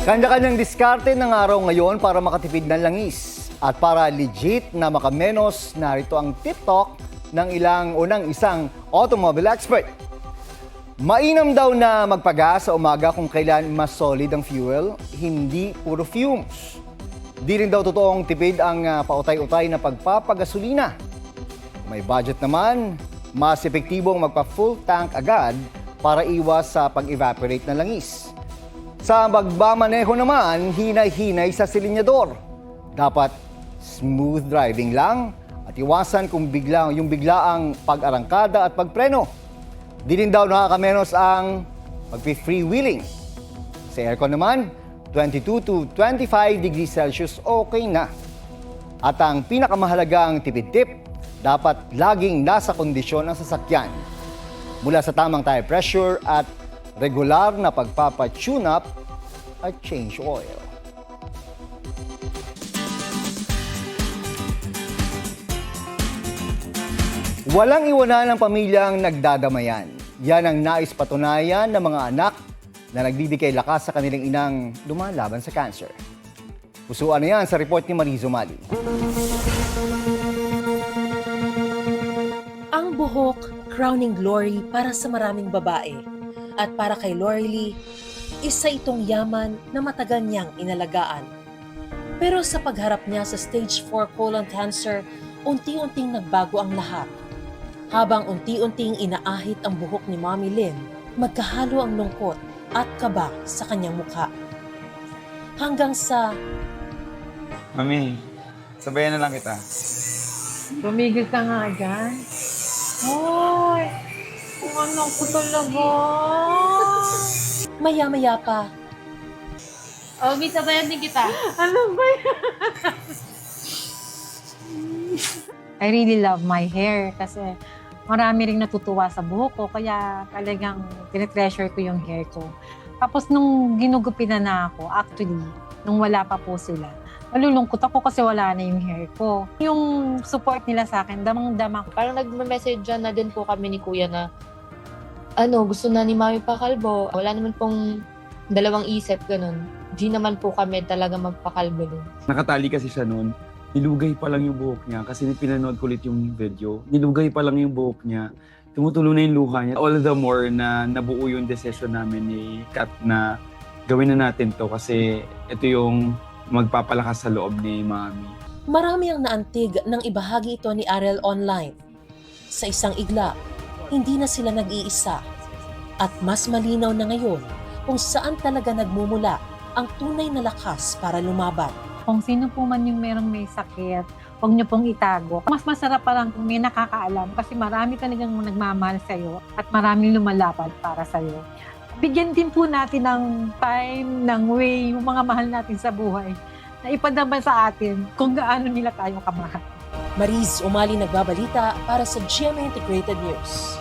Kanya-kanyang diskarte ng araw ngayon para makatipid ng langis. At para legit na makamenos, narito ang tip talk ng isang automobile expert. Mainam daw na magpagas sa umaga kung kailan mas solid ang fuel, hindi puro fumes. Di rin daw totoong tipid ang pautay-utay na pagpapagasolina. Kung may budget naman, mas epektibong magpa-full tank agad para iwas sa pag-evaporate ng langis. Sa magmamaneho naman, hinay-hinay sa silinyador. Dapat smooth driving lang at iwasan kung yung biglaang pag-arangkada at pagpreno. Di rin daw nakakamenos ang pag-freewheeling. Sa aircon naman, 22 to 25 degrees Celsius okay na. At ang pinakamahalagang tipid tip, dapat laging nasa kondisyon ang sasakyan. Mula sa tamang tire pressure at regular na pagpapa-tune up at change oil. Walang iwanan ng pamilyang nagdadamayan. Yan ang nais patunayan ng mga anak na nagbibigay lakas sa kanilang inang lumalaban sa cancer. Pusuan na yan sa report ni Mariz Umali. Ang buhok, crowning glory para sa maraming babae. At para kay Lorely, isa itong yaman na matagal niyang inalagaan. Pero sa pagharap niya sa stage 4 colon cancer, unti-unting nagbago ang lahat. Habang unti-unting inaahit ang buhok ni Mommy Lynn, magkahalo ang lungkot at kaba sa kanyang mukha. Hanggang sa... Mami, sabayan na lang kita. Tumigil ka nga dyan. Hoy! Kung anak ko talaga. Maya-maya pa, Obi, sabayan din kita. Ano ba yan? I really love my hair kasi marami ring natutuwa sa buhok ko kaya talagang tinetreasure ko yung hair ko. Tapos nung ginugupitan na ako, actually, nung wala pa po sila, malulungkot ako kasi wala na yung hair ko. Yung support nila sa akin, damang-dama ko. Parang nagme-message na din po kami ni Kuya na gusto na ni Mami pakalbo. Wala naman pong dalawang isip, ganun. Di naman po kami talaga magpakalbo din. Nakatali kasi siya noon. Nilugay pa lang yung buhok niya kasi pinanood ko ulit yung video. Nilugay pa lang yung buhok niya. Tumutulo na yung luha niya. All the more na nabuo yung decision namin ni Kat na gawin na natin to kasi ito yung magpapalakas sa loob ni Mami. marami ang naantig nang ibahagi ito ni Ariel online. Sa isang igla, hindi na sila nag-iisa. At mas malinaw na ngayon kung saan talaga nagmumula ang tunay na lakas para lumaban. Kung sino po man yung merong may sakit, huwag niyo pong itago. Mas masarap pa lang kung may nakakaalam kasi marami talagang nagmamahal sa'yo at maraming lumalaban para sa'yo. Bigyan din po natin ng time, ng way, yung mga mahal natin sa buhay na ipadama sa atin kung gaano nila tayo kamahal. Mariz Umali nagbabalita para sa GMA Integrated News.